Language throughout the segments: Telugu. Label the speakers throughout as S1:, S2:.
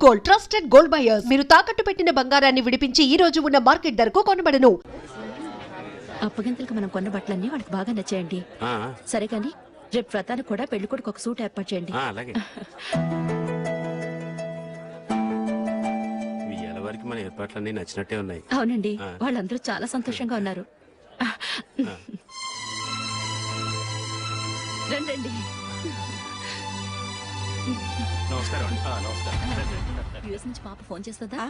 S1: Gold, trusted gold buyers. మీరు తాకట్టు పెట్టిన బంగారాన్ని విడిపించి ఈ రోజు ఉన్న మార్కెట్ ధరకు కొనబడను.
S2: అప్పగింతలకు మనం కొన్న బట్టలన్నీ వాళ్ళకి బాగా నచ్చాయండి. సరే కానీ రేపు వ్రతానికి కూడా పెళ్లి కొడుకు ఒక సూట్ ఏర్పాటు చేయండి.
S3: వరకు మన ఏర్పాట్లన్నీ నచ్చినట్టే ఉన్నాయి.
S2: అవునండి, వాళ్ళందరూ చాలా సంతోషంగా ఉన్నారు. రండి.
S3: నమస్కారం.
S2: యూఎస్ నుంచి పాప ఫోన్ చేస్తుందా?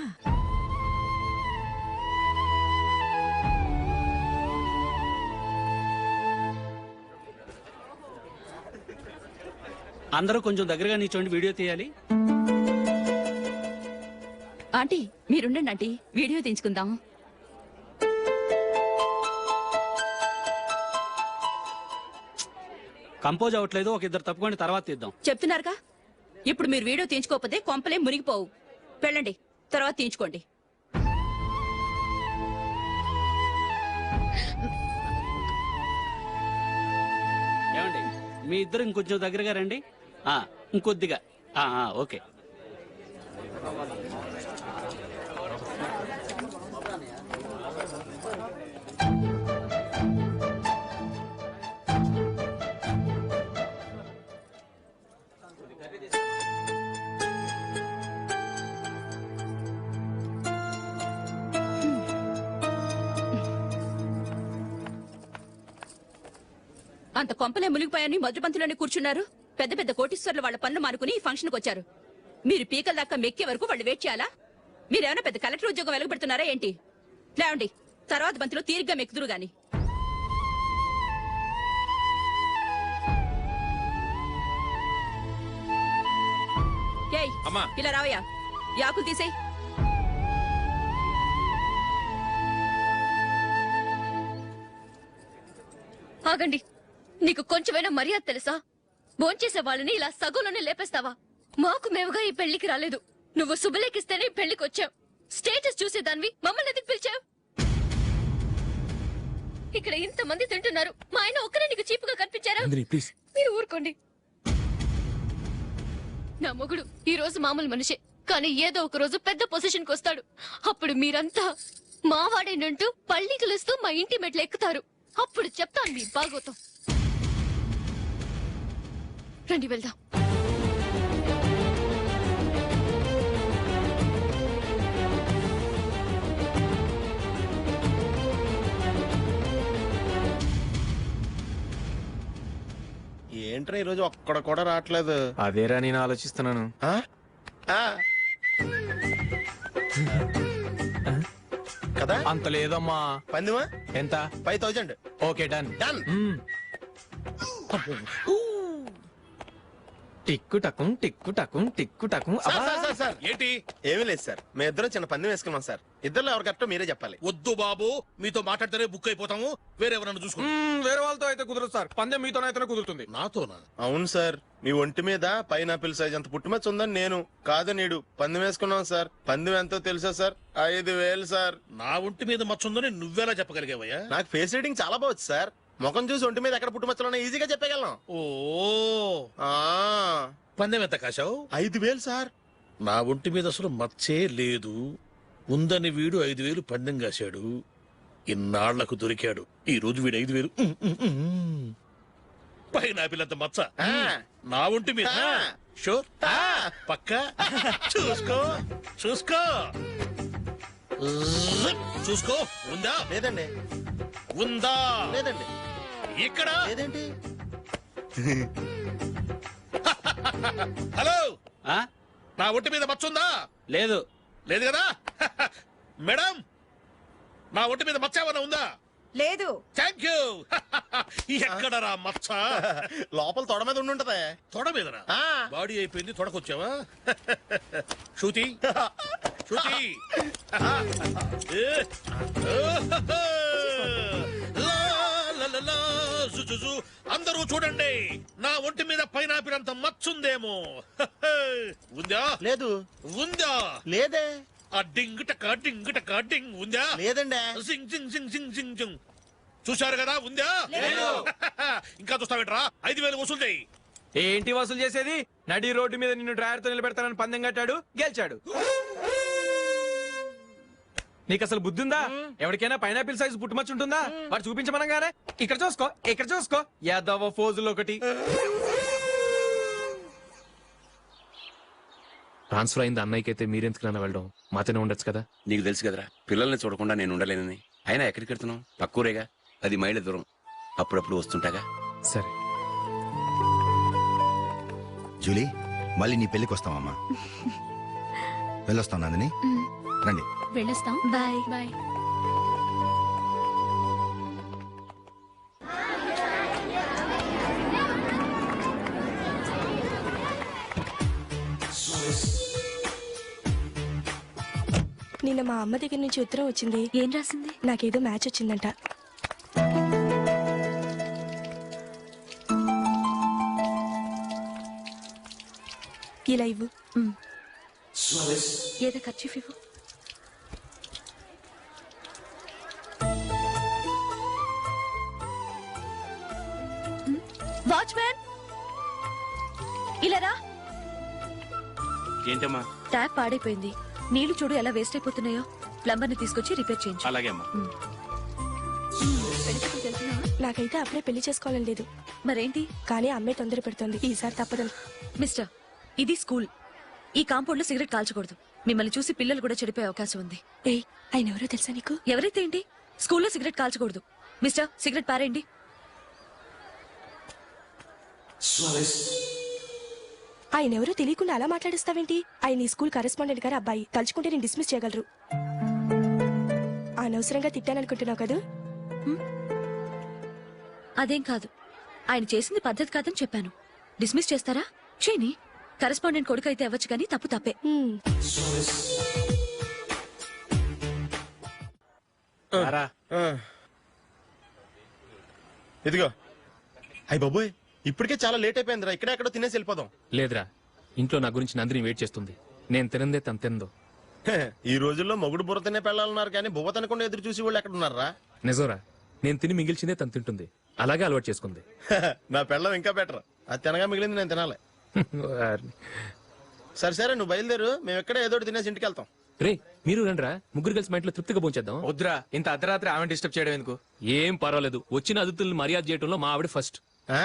S4: అందరూ కొంచెం దగ్గరగా నిల్చోండి, వీడియో తీయాలి.
S2: ఆంటీ మీరుండండి ఆంటీ, వీడియో తీయించుకుందాం.
S4: కంపోజ్ అవ్వట్లేదు, ఒక ఇద్దరు తప్పుకొని తర్వాత తీద్దాం.
S2: చెప్తున్నారుగా, ఇప్పుడు మీరు వీడియో తీయించుకోకపోతే కొంపలే మునిగిపోవు. వెళ్ళండి, తర్వాత తీయించుకోండి.
S4: ఏమండి, మీ ఇద్దరు ఇంకొంచెం దగ్గరగా రండి. ఇంకొద్దిగా. ఓకే.
S2: అంత కొంపలే మునిగిపోయాని మధురపంతిలోనే కూర్చున్నారు. పెద్ద పెద్ద కోటీశ్వర్లు వాళ్ళ పనులు మానుకుని ఈ ఫంక్షన్ కు వచ్చారు. మీరు పీకల దాకా మెక్కే వరకు వాళ్ళు వెయిట్ చేయాలా? మీరేమైనా పెద్ద కలెక్టర్ ఉద్యోగం వెలగబెడుతున్నారా ఏంటి? లేవండి, తర్వాత బంతిలో తీరిగ్గా మెక్కుదురు గాని. ఇలా రావయ్యా, యాకులు తీసేయ్.
S5: ఆగండి, నీకు కొంచెమైనా మర్యాద తెలుసా? భోంచేసే వాళ్ళని ఇలా సగంలోనే లేపేస్తావా? మాకు మేముగా ఈ పెళ్లికి రాలేదు. నువ్వు శుభలేఖిస్తేనే ఈ పెళ్లికి వచ్చావు. స్టేటస్ చూసేదానివి మమ్మల్ని ఎందుకు పిలిచావు? ఇక్కడ ఇంతమంది తింటున్నారు, మా ఆయన ఒక్కరే నీకు చీపుగా కనిపించారా? మీరు ఊరుకోండి. నా మొగుడు ఈ రోజు మామూలు మనిషే, కానీ ఏదో ఒక రోజు పెద్ద పొజిషన్ కు వస్తాడు. అప్పుడు మీరంతా మావాడేనంటూ పళ్ళి కలుస్తూ మా ఇంటి మెట్లు ఎక్కుతారు. అప్పుడు చెప్తాను మీ బాగోతం. రండి వెళ్దాం.
S6: ఏంట్రా ఈరోజు ఒక్కడ కూడా రావట్లేదు?
S3: అదేరా నేను ఆలోచిస్తున్నాను.
S6: కదా
S3: అంత లేదమ్మా.
S6: పందిమా
S3: ఎంత?
S6: 5000.
S3: Okay, done.
S6: డన్.
S3: టిక్కు టకుం టిక్కు టకుం టిక్కు టకుం.
S6: సార్ ఏంటి? ఏమీ లేదు సార్, మేము ఇద్దరు చిన్న పందెం వేసుకున్నాం సార్. ఇద్దరు ఎవరు కరెక్టో మీరే చెప్పాలి.
S7: వద్దు బాబు, మీతో మాట్లాడితేనే బుక్ అయిపోతాము. వేరెవరన్నా చూసుకుంటాం.
S3: వేరే వాళ్ళతో అయితే కుదరదు సార్, పందెం మీతోనైతేనే కుదురుతుంది.
S7: నాతోనా?
S6: అవును సార్, మీ ఒంటి మీద పైనాపిల్ సైజ్ అంత పుట్టుమచ్చ ఉందని నేను కాదు నీడు పందెం వేసుకున్నాం సార్. పందెం ఎంతో తెలుసా సార్? 5000 సార్.
S7: నా ఒంటి మీద మచ్చ ఉందని నువ్వెలా చెప్పగలిగావయ్యా?
S6: నాకు ఫేస్ రీడింగ్ చాలా బాగుంది సార్. ముఖం చూసి ఒంటి మీద ఎక్కడ పుట్టుమచ్చలో ఈజీగా చెప్పగలను.
S7: ఓ, పందెం ఎంత కాశావు?
S6: 5000 సార్.
S7: నా ఒంటి మీద అసలు మచ్చే లేదు. ఉందని వీడు 5000 పందెం కాశాడు. ఇన్నాళ్లకు దొరికాడు. ఈ రోజు వీడు 5000. పైనాపిల్ అంత మచ్చ నా ఒంటి మీద. షూర్, పక్క. చూసుకో చూసుకో చూసుకో. ఉందా?
S6: లేదండి.
S7: ఉందా?
S6: లేదండి.
S7: ఇక్కడ
S6: లేదేంటి?
S7: హలో, నా ఒంటి మీద మచ్చ ఉందా?
S4: లేదు.
S7: లేదు కదా? మేడం, నా ఒంటి మీద మచ్చ ఏమన్నా ఉందా?
S8: లేదు.
S7: Thank you. ఎక్కడరా మచ్చ?
S6: లోపల తొడ మీద ఉండుంటదే.
S7: తొడ మీదనా? బాడీ అయిపోయింది, తొడకొచ్చావా? శృతి శృతి. అందరూ చూడండి, నా ఒంటి మీద పైనాపిల్ అంత మచ్చుందేమో. ఉందా?
S6: లేదు.
S7: ఉందా?
S6: లేదే.
S7: ఆ డింగ్ టక డింగ్ టక డింగ్ ఉందా?
S6: లేదండి.
S7: సింగ్ సింగ్ సింగ్ సింగ్ సింగ్ సింగ్. చూశారు కదా? ఉందా? ఇంకా చూస్తావేట్రా? 5000 వసూలు చేయి.
S3: ఏంటి వసూలు చేసేది? నడి రోడ్డు మీద నిన్ను డ్రైవర్ తో నిలబెడతానని పందెం కట్టాడు, గెలిచాడు. నీకు అసలు బుద్ధి ఉందా? ఎవరికైనా పైనాపిల్ సైజ్ పుట్టుమచ్చు ఉంటుందా? వాడు చూపించమనగానే ఇక్కడ చూసుకో, ఇక్కడ చూసుకో, యాదవ ఫోజులు ఒకటి.
S8: ట్రాన్స్ఫర్ అయింది అన్నయ్యకి అయితే మీరెందుకు వెళ్ళడం? మాతోనే ఉండొచ్చు కదా.
S9: నీకు తెలుసు కదరా, పిల్లల్ని చూడకుండా నేను ఉండలేనని. అయినా ఎక్కడికి వెళ్తున్నావు? పక్కూరేగా, 10 మైళ్ళ దూరం. అప్పుడప్పుడు వస్తుంటాగా.
S8: సరే
S10: జూలీ, మళ్ళీ నీ పెళ్లికి వస్తామమ్మా. వెళ్ళొస్తాం నందిని, రండి.
S5: వెళ్ళొస్తాం. Bye bye.
S11: నిన్న మా అమ్మ దగ్గర నుంచి ఉత్తరం వచ్చింది.
S5: ఏం రాసింది?
S11: నాకేదో మ్యాచ్ వచ్చిందంట. ఇలా ఇవ్వు.
S5: ఏదో ఖర్చు ఇవ్వు. వాచ్మ్యాన్, ఇలా రా.
S4: ఏంటమ్మా?
S5: ట్యాప్ పాడైపోయింది. నీళ్లు చూడు ఎలా వేస్ట్ అయిపోతున్నాయో. ప్లంబర్ ని తీసుకొచ్చి రిపేర్ చేయించు.
S4: అలాగే అమ్మా.
S11: నాకైతే అప్పుడే పెళ్లి చేసుకోవాలని లేదు.
S5: మరేంటి?
S11: కానీ అమ్మే తొందర పెడుతోంది. ఈసారి తప్పదు.
S5: మిస్టర్, ఇది స్కూల్. ఈ కాంపౌండ్ లో సిగరెట్ కాల్చకూడదు. మిమ్మల్ని చూసి పిల్లలు కూడా చెడిపోయే అవకాశం ఉంది.
S11: ఏయ్, ఆయన ఎవరో తెలుసా నీకు?
S5: ఎవరైతే ఏంటి, స్కూల్లో సిగరెట్ కాల్చకూడదు. మిస్టర్, సిగరెట్ పారేయండి.
S11: ఆయన ఎవరో తెలియకుండా అలా మాట్లాడిస్తావేంటి? ఆయన ఈ స్కూల్ కరెస్పాండెంట్ గారు అబ్బాయి. తలుచుకుంటే నేను డిస్మిస్ చేయగలరు. అనవసరంగా తిట్టాననుకుంటున్నావు కదా?
S5: అదేం కాదు. ఆయన చేసింది పద్ధతి కాదని చెప్పాను. డిస్మిస్ చేస్తారా? చేయని. కరెస్పాండెంట్ కొడుకు అయితే అవ్వచ్చు కానీ తప్పు తప్పే.
S6: ఇదిగో. అయ్య బాబోయ్, ఇప్పటికే చాలా లేట్ అయిపోయిందిరా. ఇక్కడే ఎక్కడో తినేసి వెళ్ళిపోదాం.
S8: లేదురా, ఇంట్లో నా గురించి నందిని వెయిట్ చేస్తుంది. నేను తినందే తను తిందో.
S6: ఈ రోజుల్లో మొగుడు బుర్ర తినే పెళ్ళాలన్నారు కానీ బువ్వ తినకుండా ఎదురు చూసి వాళ్ళు ఎక్కడ ఉన్నారా?
S8: నిజంరా, నేను తిని మిగిల్చిందే తను తింటుంది. అలాగే అలవాటు చేసుకుంది.
S6: నా పెళ్ళం ఇంకా బెటర్. అది తినగా మిగిలింది నేను తినాలి. సరే సరే, నువ్వు బయలుదేరు. మేము ఎక్కడ ఏదో ఒకటి తినేసి ఇంటికి వెళ్తాం.
S8: రే, మీరు రండిరా, ముగ్గురు కలిసి మా ఇంట్లో తృప్తిగా పోంచేద్దాం.
S3: వద్దురా, ఇంత అర్ధరాత్రి ఆమె డిస్టర్బ్ చేయడం ఎందుకు?
S8: ఏం పర్వాలేదు, వచ్చిన అతిథుల్ని మర్యాద చేయడంలో మా ఆవిడ ఫస్ట్.
S6: ఆ?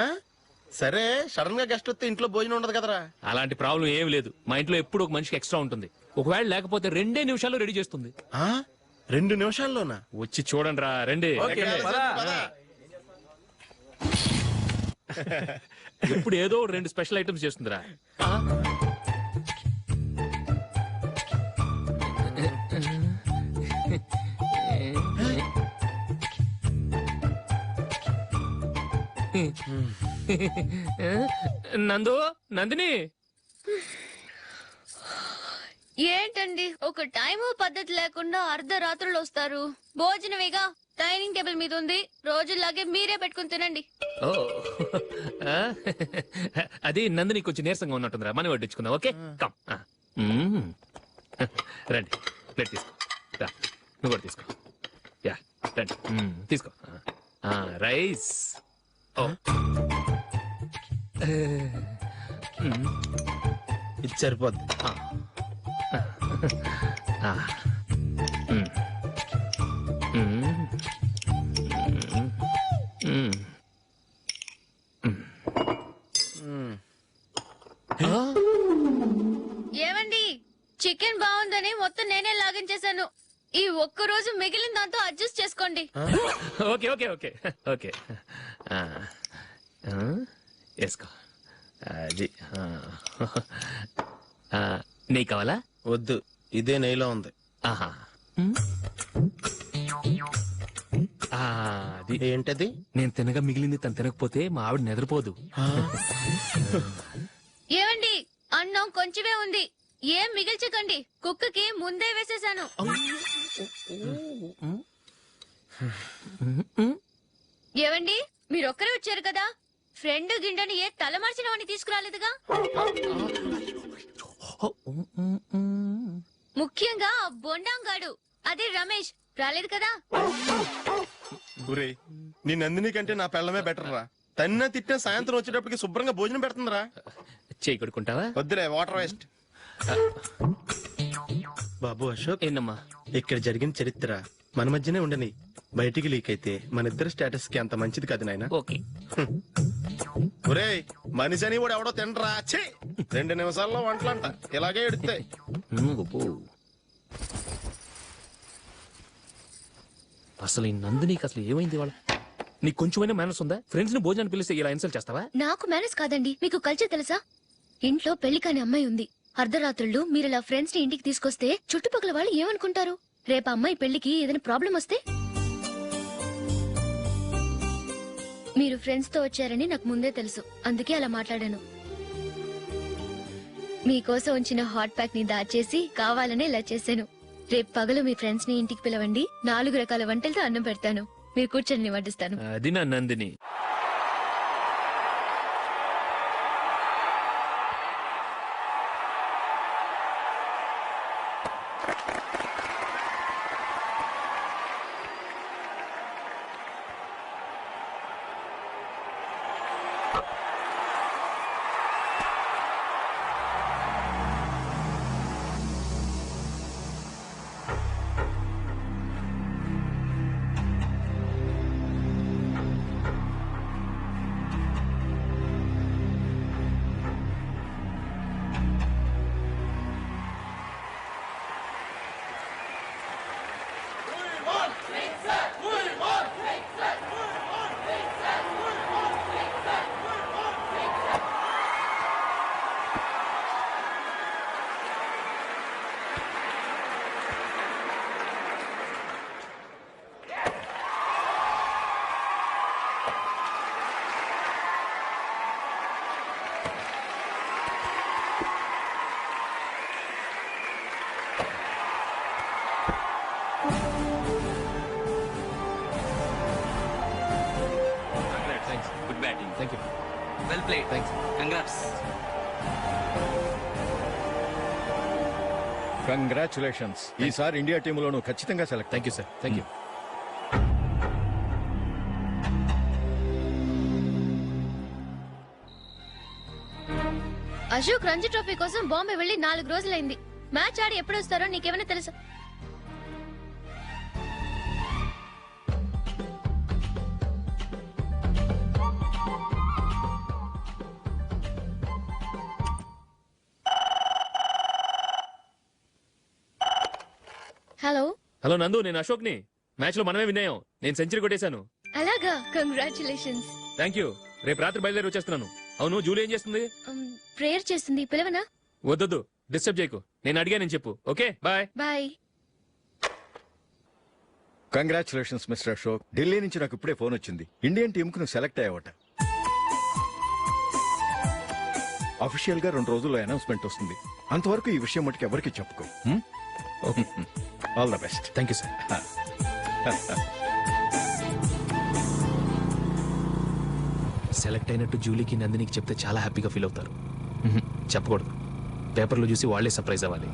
S6: సరే, సడన్ గా గెస్ట్ వస్తే ఇంట్లో భోజనం ఉండదు కదరా?
S8: అలాంటి ప్రాబ్లం ఏం లేదు. మా ఇంట్లో ఎప్పుడు ఒక మనిషికి ఎక్స్ట్రా ఉంటుంది. ఒకవేళ లేకపోతే 2 నిమిషాల్లో రెడీ చేస్తుంది.
S6: 2 నిమిషాల్లోనా?
S8: వచ్చి చూడండి రా, రండి. ఎప్పుడు ఏదో 2 స్పెషల్ ఐటమ్స్ చేస్తుందిరా. నందు, నందిని.
S5: ఏంటండి ఒక టైము పద్ధతి లేకుండా అర్ధరాత్రులు వస్తారు? భోజనమేగా, డైనింగ్ టేబుల్ మీద ఉంది. రోజులాగే మీరే పెట్టుకుని తినండి.
S8: ఓ, అది నందిని కొంచెం నీరసంగా ఉన్నట్టుందిరా. మనం వడ్డించుకుందాం. Okay, come. రండి, ప్లేట్ తీసుకో. రా, నువ్వు కూడా తీసుకో. యా, రండి, తీసుకో. రైస్. ఓ,
S6: ఇది సరిపోద్ది.
S5: ఏమండి, చికెన్ బాగుందని మొత్తం నేనే లాగించేశాను. ఈ ఒక్క రోజు మిగిలిన దాంతో అడ్జస్ట్ చేసుకోండి.
S8: Okay okay okay okay. వేసుకో. అది నెయ్యి కావాలా?
S6: వద్దు, ఇదే నెయ్యిలో ఉంది.
S8: ఆహా, అది
S6: ఏంటది?
S8: నేను తినగా మిగిలింది తను తినకపోతే మా ఆవిడ నిద్రపోదు.
S5: ఏమండి, అన్నం కొంచెమే ఉంది. ఏం మిగిల్చకండి. కుక్కకి ముందే వేసేసాను. ఏవండి, మీరొక్కరే వచ్చారు కదా, ఫ్రెండ్ గిండెని ఏ తలమార్చినవని తీసుకురాలేదుగా? ముఖ్యంగా ఆ బొండాంగాడు, అదే రమేష్, రాలేదు కదా?
S6: నీ నందిని కంటే నా పెళ్ళమే బెటర్ రా. తన్న తిట్టిన సాయంత్రం వచ్చేటప్పటికి శుభ్రంగా భోజనం పెడుతుందిరా.
S8: చేయి కొడుకుంటావా?
S6: వద్దులే, వాటర్ వేస్ట్. బాబు అశోక్,
S8: ఏంటమ్మా?
S6: ఇక్కడ జరిగిన చరిత్ర మన మధ్యనే ఉండని, బయటికి లీక్ అయితే మన ఇద్దరు స్టేటస్ కి అంత మంచిది కాదు నాయన.
S8: ఓకే.
S6: ఒరేయ్, మనిషి అని కూడా ఎవడో తినరా. 2 నిమిషాల్లో వంటలంట ఇలాగే ఎడుతాయి.
S8: అసలు ఈ నందినికి అసలు ఏమైంది? వాళ్ళ నీకు కొంచెమైనా మేనస్ ఉందా? ఫ్రెండ్స్ ని భోజనాన్ని పిలిస్తే ఇలా ఇన్సల్ట్ చేస్తావా?
S5: నాకు మేనేజ్ కాదండి, మీకు కల్చర్ తెలుసా? ఇంట్లో పెళ్లి కాని అమ్మాయి ఉంది. అర్ధరాత్రుళ్ళు మీరు ఇలా ఫ్రెండ్స్ ని ఇంటికి తీసుకొస్తే చుట్టుపక్కల వాళ్ళు ఏమనుకుంటారు? రేపు అమ్మాయి పెళ్లికి ఏదైనా ప్రాబ్లం వస్తే? మీరు ఫ్రెండ్స్ తో వచ్చారని నాకు ముందే తెలుసు, అందుకే అలా మాట్లాడాను. మీకోసం ఉంచిన హాట్ ప్యాక్ ని దాచేసి కావాలనే ఇలా చేశాను. రేపు పగలు మీ ఫ్రెండ్స్ ని ఇంటికి పిలవండి, 4 రకాల వంటలతో అన్నం పెడతాను. మీరు కూర్చొని వడ్డిస్తాను.
S8: అది నా Nandini. Thank you.
S4: Well played.
S8: Thanks.
S4: Congrats.
S10: Congratulations. ఈసారి ఇండియా టీంలో నువ్వు ఖచ్చితంగా select.
S8: Thank you sir. Thank you.
S5: Ashok Ranji trophy కోసం బాంబే వెళ్లి 4 రోజులైంది. మ్యాచ్ ఆడి ఎప్పుడు వస్తారో నీకేమైనా తెలుసా? హలో
S8: హలో నందు, నేను అశోక్ ని. మ్యాచ్ లో మనమే విన్నాయం. నేను సెంచరీ కొట్టేశాను.
S5: అలాగా, కంగ్రాచులేషన్స్.
S8: Thank you. రేపు రాత్రి బయలుదేరి వచ్చేస్తున్నాను. అవును, జూలీ ఏం చేస్తుంది?
S5: ప్రేయర్ చేస్తుంది, పిలవనా?
S8: వద్దొద్దు, డిస్టర్బ్ చేయకు. నేను అడిగానని చెప్పు. Okay, bye.
S5: Bye.
S10: Congratulations mister Ashok. Delhi నుంచి నాకు ఇప్పుడే ఫోన్ వచ్చింది. ఇండియన్ టీమ్ కు నువ్వు సెలెక్ట్ అయ్యావట. అఫీషియల్ గా 2 రోజుల్లో అనౌన్స్మెంట్ వస్తుంది. అంతవరకు ఈ విషయం మటుకు ఎవరికి చెప్పుకో. All the best.
S8: Thank you sir. Select అయినట్టు జూలీకి నందినికి చెప్తే చాలా హ్యాపీగా ఫీల్ అవుతారు. చెప్పకూడదు, పేపర్లో చూసి వాళ్లే సర్ప్రైజ్ అవ్వాలి.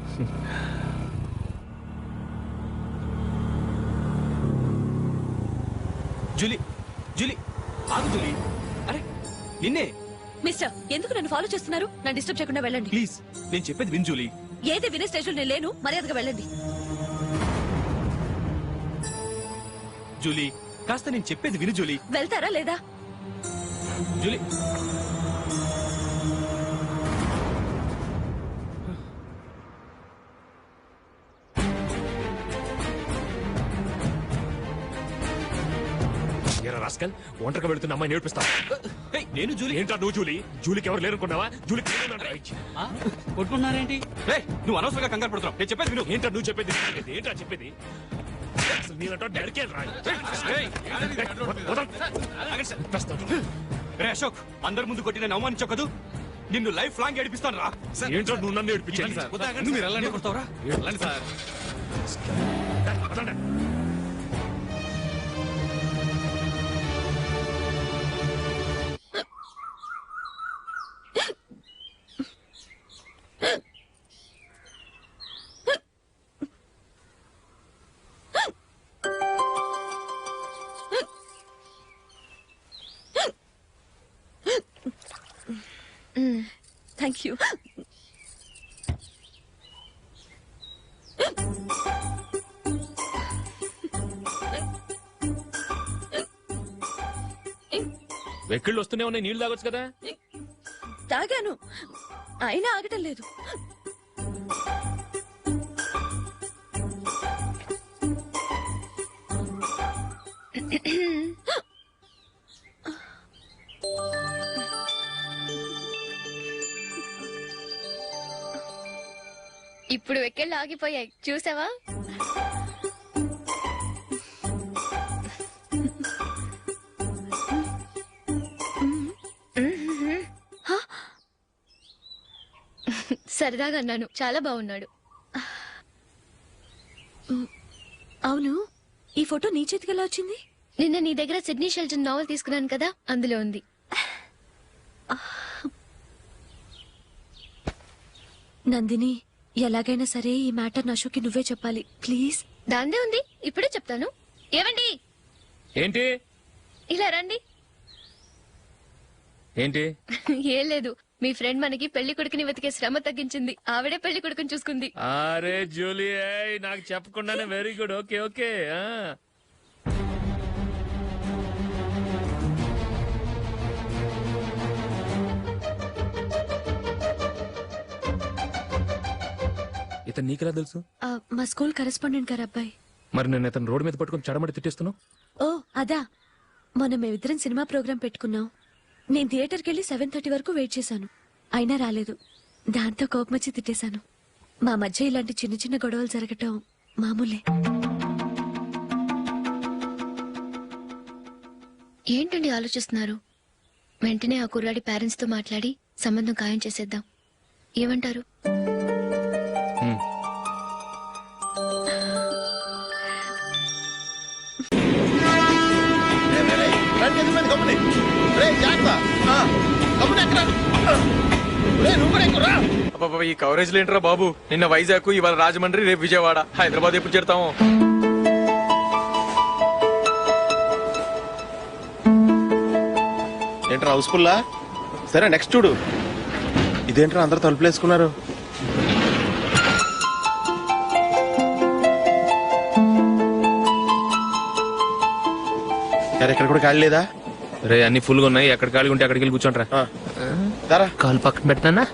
S3: జూలీ, జూలీ, ఆగు జూలీ. అరే నిన్నే.
S2: మిస్టర్, ఎందుకు నన్ను ఫాలో చేస్తున్నారు? నన్ను డిస్టర్బ్ చేయకుండా వెళ్ళండి
S3: ప్లీజ్. నేను చెప్పేది విన్ జూలీ.
S2: ఏది వినే స్టేషన్ నేను లేను, మర్యాదగా వెళ్ళండి.
S3: జూలీ, కాస్త నేను చెప్పేది విను జూలీ.
S2: వెళ్తారా లేదా?
S3: జూలీ,
S8: రాస్కల్, ఒంటరిగా వెళుతున్న అమ్మాయి నేర్పిస్తా.
S3: నేను జూలీ.
S8: ఏంటా నువ్వు జూలీ? జూలీకి ఎవరు లేరుకున్నావా? జూలీకి
S4: కొట్టుకున్నారేంటి?
S3: నువ్వు అనవసరంగా కంగారు పడుతున్నావు. నేను చెప్పేది విను.
S8: ఏంటా నువ్వు చెప్పేది? ఏంటా చెప్పేది? అసలు నేనంటా డాడీకే రాయి.
S3: రే అశోక్, అందరి ముందు కొట్టి నేను అవమానించావు కదూ. నిన్ను లైఫ్ లాంగ్ ఏడిపిస్తాను రా.
S8: ఏంటో నువ్వు నన్ను ఏడిపించాలి.
S3: మీరు వెళ్ళండి. కొడతావురా? వెళ్ళండి సార్.
S5: Thank you.
S8: వెక్కిళ్ళు వస్తూనే ఉన్నాయి, నీళ్లు తాగొచ్చు కదా.
S5: తాగాను, అయినా ఆగటం లేదు. ఇప్పుడు వెక్కెళ్ళు ఆగిపోయాయి, చూసావా? సరదాగా అన్నాను, చాలా బాగున్నాడు.
S11: అవును, ఈ ఫోటో నీ చేతికి ఎలా వచ్చింది?
S5: నిన్న నీ దగ్గర సిడ్నీ షెల్టన్ నావెల్ తీసుకున్నాను కదా, అందులో ఉంది.
S11: నందిని, ఎలాగైనా సరే ఈ మ్యాటర్ అశోక్కి నువ్వే చెప్పాలి ప్లీజ్.
S5: దాందే ఉంది, ఇప్పుడే చెప్తాను. ఏవండి,
S8: ఏంటి
S5: ఇలా రండి.
S8: ఏంటి?
S5: ఏం లేదు, మీ ఫ్రెండ్ మనకి పెళ్లి కొడుకుని వెతికే శ్రమ తగ్గించింది. ఆవిడే పెళ్లి కొడుకుని చూసుకుంది.
S8: అరే జూలీ, నాకు చెప్పకుండానే వెరీ గుడ్. Okay okay. ఇతను నీకెలా తెలుసు?
S11: మా స్కూల్ కరెస్పాండెంట్ గారు అబ్బాయి.
S8: మరి నేను ఇతను రోడ్డు మీద పట్టుకుని చడమడి తిట్టేస్తున్నావు.
S11: ఓ అదా, మొన్న మేమిద్దరం సినిమా ప్రోగ్రాం పెట్టుకున్నాం. నేను థియేటర్కి వెళ్ళి 7:30 వరకు వెయిట్ చేశాను, అయినా రాలేదు. దాంతో కోపమచ్చి తిట్టేశాను. మా మధ్య ఇలాంటి చిన్న చిన్న గొడవలు జరగటం మామూలే.
S5: ఏంటండి ఆలోచిస్తున్నారు? వెంటనే ఆ కుర్రాడి పేరెంట్స్ తో మాట్లాడి సంబంధం ఖాయం చేసేద్దాం. ఏమంటారు?
S3: ఈ కవరేజ్ లేంటరా బాబు. నిన్న వైజాగ్, ఇవాళ రాజమండ్రి, రేపు విజయవాడ, హైదరాబాద్ ఎప్పుడు చేరుతాము?
S6: ఏంట్రా హౌస్ఫుల్లా? సరే నెక్స్ట్ చూడు. ఇదేంట్రా అందరు తలుపులు వేసుకున్నారు? ఎక్కడ కూడా ఖాళీ లేదా?
S8: రే అన్ని ఫుల్ గా ఉన్నాయి, ఎక్కడ ఖాళీ ఉంటే అక్కడికి వెళ్ళి కూర్చోండ్రా. కాలు పక్కన పెట్టానా?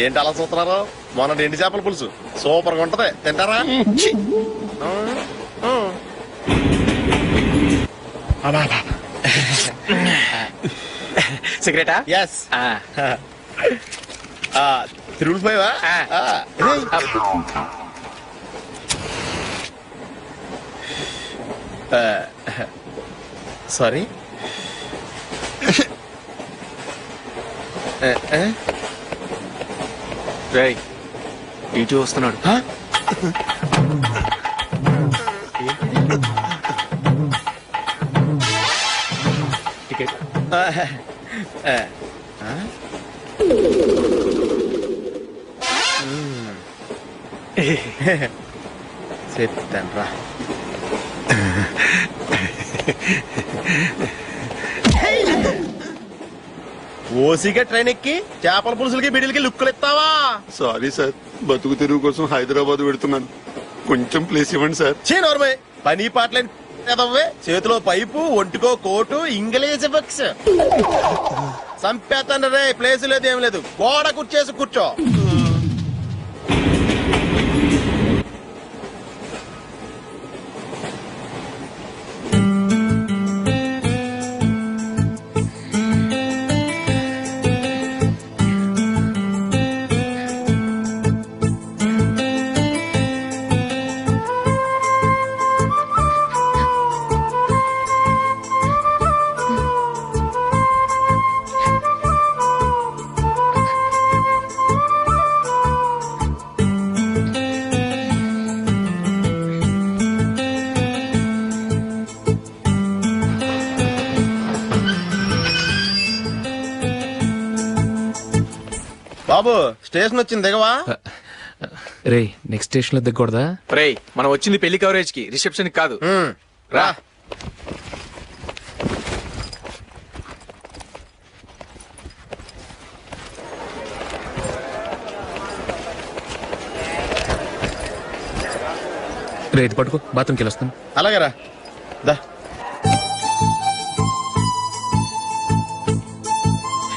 S6: ఏంటి అలా చూస్తున్నారు? మొన్న ఎండి చేపల పులుసు సూపర్ గా ఉంటది, తింటారా?
S3: సిగరెటా?
S6: ఎస్. తిరుగుపోయావా? సారీ.
S3: ఇటు వస్తున్నాడు. టికెట్.
S6: చెప్తాను రా. ఓసిగా ట్రైన్ ఎక్కి చేపల పులుసులకి బిడిలకి లుక్కులు ఇస్తావా?
S12: సారీ సార్, బతుకు తెరువు కోసం హైదరాబాద్ పెడుతున్నాను, కొంచెం ప్లేస్ ఇవ్వండి సార్.
S6: చేయనోర్మే, పని పాటలేని ఎదవ్వే. చేతిలో పైపు, ఒంటికో కోటు, ఇంగ్లీష్ బుక్స్. సంపేతండ్రి రే, ప్లేస్ లేదు ఏం లేదు, గోడ కుర్చేసి కూర్చో. బాబు స్టేషన్ వచ్చింది దిగవా?
S8: రే నెక్స్ట్ స్టేషన్ లో దిగకూడదా?
S3: రే మనం వచ్చింది పెళ్లి కవరేజ్ కి, రిసెప్షన్ కి కాదు.
S6: రా.
S8: రే ఇది పట్టుకో, బాత్రూమ్కి వెళ్ళొస్తాను.
S6: అలాగే రా. దా.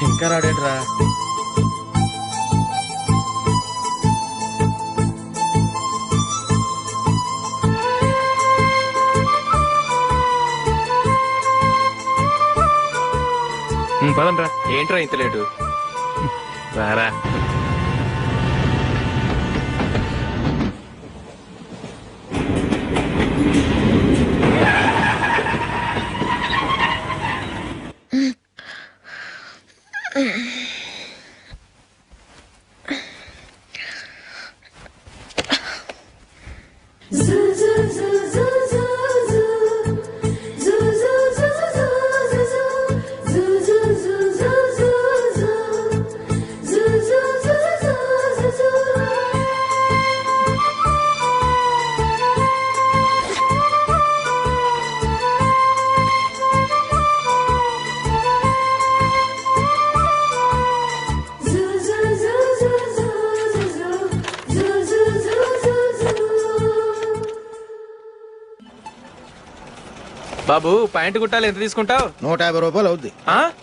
S6: ఇంకా రాడేట్రా?
S8: పదండ్రా.
S3: ఏంట్రా ఇంత లేటు?
S8: రారా.
S3: బాబు ప్యాంటు కుట్టాలి, ఎంత తీసుకుంటావు?
S13: 150 రూపాయలు అవుద్ది.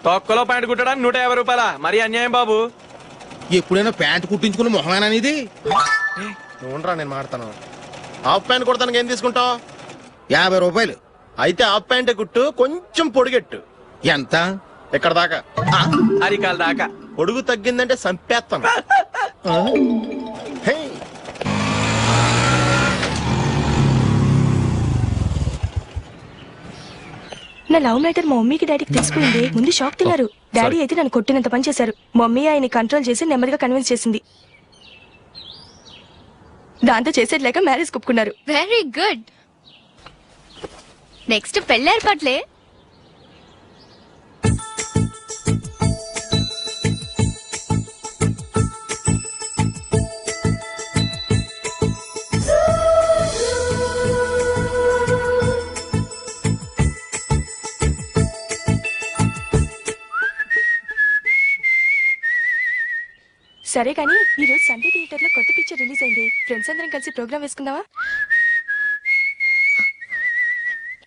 S3: తొక్కలో ప్యాంటు కుట్టడానికి 150 రూపాయల? మరి అన్యాయం బాబు.
S13: ఎప్పుడైనా ప్యాంట్ కుట్టించుకున్న మొహమేనా ఇది?
S6: ఉండరా నేను మాడతాను. హాఫ్ ప్యాంట్ కుడతానికి ఏం తీసుకుంటావు?
S13: 50 రూపాయలు.
S6: అయితే హాఫ్ ప్యాంటే కుట్టు, కొంచెం పొడిగెట్టు.
S13: ఎంత?
S6: ఇక్కడ దాకా,
S3: అరికాల దాకా.
S6: పొడుగు తగ్గిందంటే సంపేస్తాను.
S14: నా లవ్ మ్యాటర్ మా మమ్మీకి డాడీకి తెలిసిపోయింది. ముందు షాక్ తిన్నారు. డాడీ అయితే నన్ను కొట్టినంత పని చేశారు. మమ్మీ ఆయన్ని కంట్రోల్ చేసి నెమ్మదిగా కన్విన్స్ చేసింది. దాంతో చేసేది లేక మ్యారేజ్ ఒప్పుకున్నారు.
S5: Very good. నెక్స్ట్ పెళ్లి ఏర్పాట్లే.
S14: సరే కానీ ఈ రోజు సండే థియేటర్ లో కొత్త పిక్చర్ రిలీజ్ అయింది. ఫ్రెండ్స్ అందరం కలిసి ప్రోగ్రామ్ వేసుకుందామా?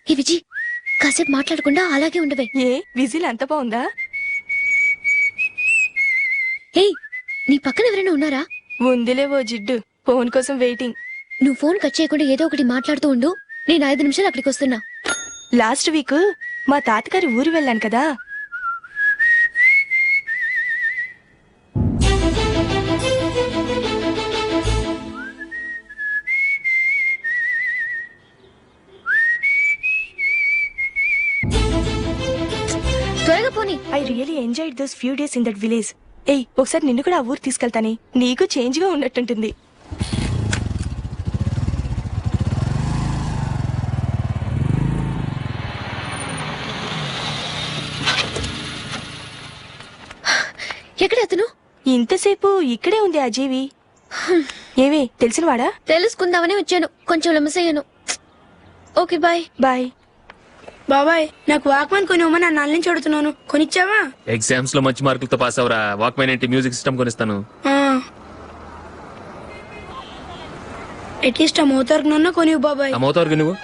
S5: ఈ విజి కాసేపు మాట్లాడకుండా అలాగే ఉండవే.
S14: ఏ విజిల్ అంత బాగుందా?
S5: ఏయ్ నీ పక్కన ఎవరైనా ఉన్నారా?
S14: ఉందిలే ఓ జిడ్డు, ఫోన్ కోసం వెయిటింగ్.
S5: నువ్వు ఫోన్ కట్ చేయకుండా ఏదో ఒకటి మాట్లాడుతూ ఉండు. నేను 5 నిమిషాలు అక్కడికి వస్తున్నా.
S14: లాస్ట్ వీక్ మా తాతగారి ఊరు వెళ్ళాను కదా.
S5: త్వరగా పోనీ.
S14: I really enjoyed those few days in that village. ఏయ్ ఒకసారి నిన్ను కూడా ఆ ఊరు తీసుకెళ్తానే, నీకు చేంజ్ గా ఉన్నట్టుంటుంది.
S5: ఎక్కడ అతను?
S14: ఇంతసేపు ఇక్కడే ఉంది ఆ జీవి. ఏవే తెలిసినవాడా?
S5: తెలుసుకుందామని వచ్చాను, కొంచెం లెమస్ అయ్యాను. Okay bye.
S14: బాయ్.
S15: బాబాయ్ నాకు వాక్మన్ కొనివ్వమని నా నాన్న నుంచి అడుగుతున్నాను, కొనిచ్చావా?
S8: ఎగ్జామ్స్ లో మంచి మార్కులతో పాస్ అవరా. వాక్మెన్ ఏంటి, మ్యూజిక్ సిస్టమ్ కొనిస్తాను.
S15: అట్లీస్ట్ ఆ మోతార్కు నన్న కొనివ్వు బాబాయ్.
S8: ఆ మోతారుగా నువ్వు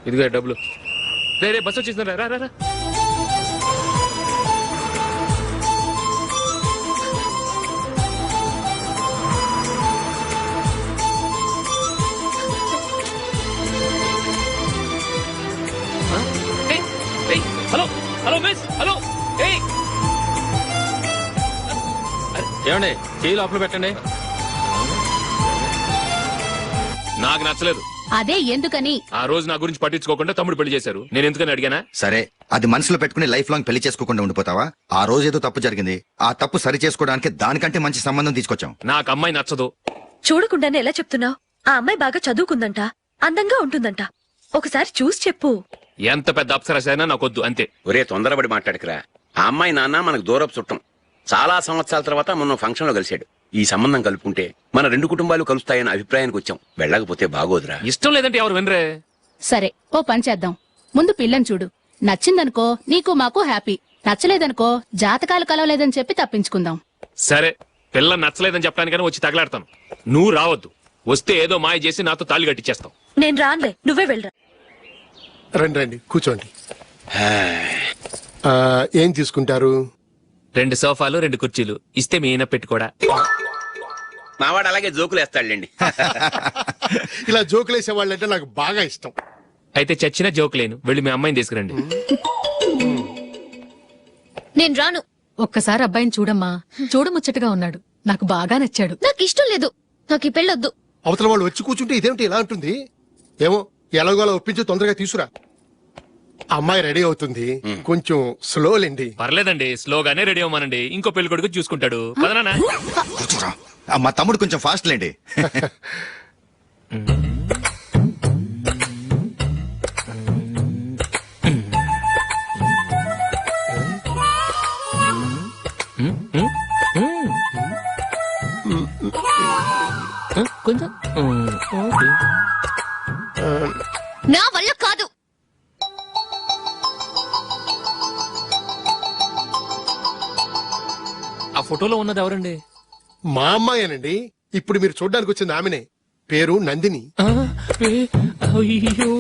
S8: ఇదిగో డబ్బులు. రే బస్ వచ్చేసింది, రా రా రా. Hello hello miss, hello. ఏమండి చేయి లోపల పెట్టండి. నాకు నచ్చలేదు.
S2: అదే ఎందుకని
S8: ఆ రోజు నా గురించి పట్టించుకోకుండా తమ్ముడు పెళ్లి చేశారు. నేను ఎందుకని అడిగానా?
S16: సరే, అది మనసులో పెట్టుకుని లైఫ్ లాంగ్ పెళ్లి చేసుకోకుండా ఉండిపోతావా? ఆ రోజు ఏదో తప్పు జరిగింది, ఆ తప్పు సరి చేసుకోవడానికి దానికంటే మంచి సంబంధం తీసుకొచ్చాం.
S8: నాకు అమ్మాయి నచ్చదు.
S11: చూడకుండానే ఎలా చెప్తున్నావు? ఆ అమ్మాయి బాగా చదువుకుందంట, అందంగా ఉంటుందంట. ఒకసారి చూసి చెప్పు.
S8: ఎంత పెద్ద అప్సరసైనా నాకొద్దు, అంతే.
S9: ఒరే తొందరపడి మాట్లాడకురా. ఆ అమ్మాయి నాన్న మనకు దూరపు చుట్టం. చాలా సంవత్సరాల తర్వాత మొన్న ఫంక్షన్ లో కలిశాడు. ఈ సంబంధం కలుపుకుంటే మన రెండు కుటుంబాలు కలుస్తాయన్న అభిప్రాయానికి వచ్చాం. వెళ్ళకపోతే బాగోదురా.
S8: ఇష్టం లేదంటే ఎవరు వినరే.
S2: సరే, ఓ పని చేద్దాం. ముందు పిల్లని చూడు. నచ్చిందనుకో నీకు మాకు హ్యాపీ. నచ్చలేదనుకో జాతకాలు కలవలేదని చెప్పి తప్పించుకుందాం.
S8: సరే, పిల్ల నచ్చలేదని చెప్పడానికైనా వచ్చి తగలాడతాను. నువ్వు రావద్దు. వస్తే ఏదో మాయ చేసి నాతో తాళి కట్టించేస్తావు.
S11: నేను రానులే, నువ్వే వెళ్ళరా.
S17: రండి రండి కూర్చోండి. ఏం తీసుకుంటారు?
S8: 2 సోఫాలు 2 కుర్చీలు ఇస్తే మీ ఈయన పెట్టుకోడా.
S9: మావాడు అలాగే జోకులు వేస్తాడులేండి.
S17: ఇలా జోకులేసే వాళ్ళంటే నాకు బాగా ఇష్టం.
S8: అయితే చచ్చిన జోకులేను. వెళ్ళి మీ అమ్మాయిని తీసుకురండి.
S5: నేను రాను.
S2: ఒక్కసారి అబ్బాయిని చూడమ్మా. చూడముచ్చటగా ఉన్నాడు. నాకు బాగా నచ్చాడు.
S5: నాకు ఇష్టం లేదు. నాకు ఈ పెళ్ళొద్దు.
S17: అవతల వాళ్ళు వచ్చి కూర్చుంటే ఇదేమిటి ఇలా ఉంటుంది? ఏమో ఎలాగోలా ఒప్పించి తొందరగా తీసుకురా. అమ్మాయి రెడీ అవుతుంది, కొంచెం స్లో లేండి.
S8: పర్లేదండి, స్లోగానే రెడీ అవ్వమానండి. ఇంకో పెళ్లి కొడుకు చూసుకుంటాడు. పదనా.
S16: మా తమ్ముడు కొంచెం ఫాస్ట్ లేండి.
S8: కొంచెం
S5: నా వల్ల కాదు.
S8: ఆ ఫోటోలో ఉన్నది ఎవరండి?
S17: మా అమ్మాయేనండి. ఇప్పుడు మీరు చూడ్డానికి వచ్చింది ఆమెనే. పేరు నందిని.
S8: అయ్యో,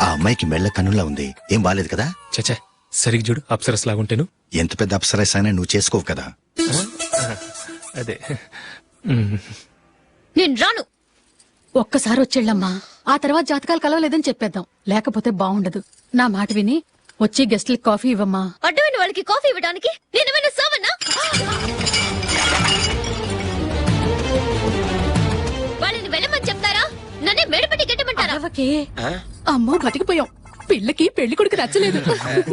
S16: ఆ అమ్మాయికి మెళ్ళ కన్నులా ఉంది. ఏం బాలేదు కదా?
S8: చచ్చా, సరిగ్గా చూడు. అప్సరస్ లాగుంటేను.
S16: ఎంత పెద్ద అప్సరస్ అయినా నువ్వు చేసుకోవు కదా.
S8: అదే.
S5: నేను రాను.
S2: ఒక్కసారి వచ్చేళ్ళమ్మా. ఆ తర్వాత జాతకాలు కలవలేదని చెప్పేద్దాం. లేకపోతే బాగుండదు. నా మాట విని వచ్చి గెస్ట్లకి కాఫీ ఇవ్వమ్మా.
S5: అడ్డమైన వాళ్ళకి కాఫీ ఇవ్వడానికి నేనేమైనా సోమన్నా? వాళ్ళని వెళ్ళమని చెప్తారా? నన్నే మేడపట్టి గెట్టమంటారా?
S2: అమ్మో, బతికిపోయాం. పిల్లకి పెళ్లి కొడుకు నచ్చలేదు.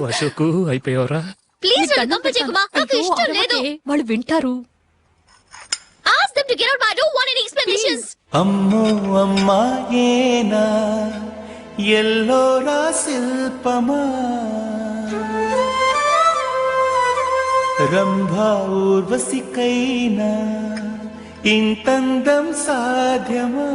S8: అశోకు అయిపోయావరా?
S5: ప్లీజ్ నన్ను పంపించేకుమా. నాకు ఇష్టం లేదు.
S2: వాళ్ళు వింటారు.
S5: Ask them to get out. I don't want any explanations.
S18: అమ్మో అమ్మాయేనా ఎల్లోరా శిల్పమా రంభా ఊర్వశికైనా ఇంతందం సాధ్యమా?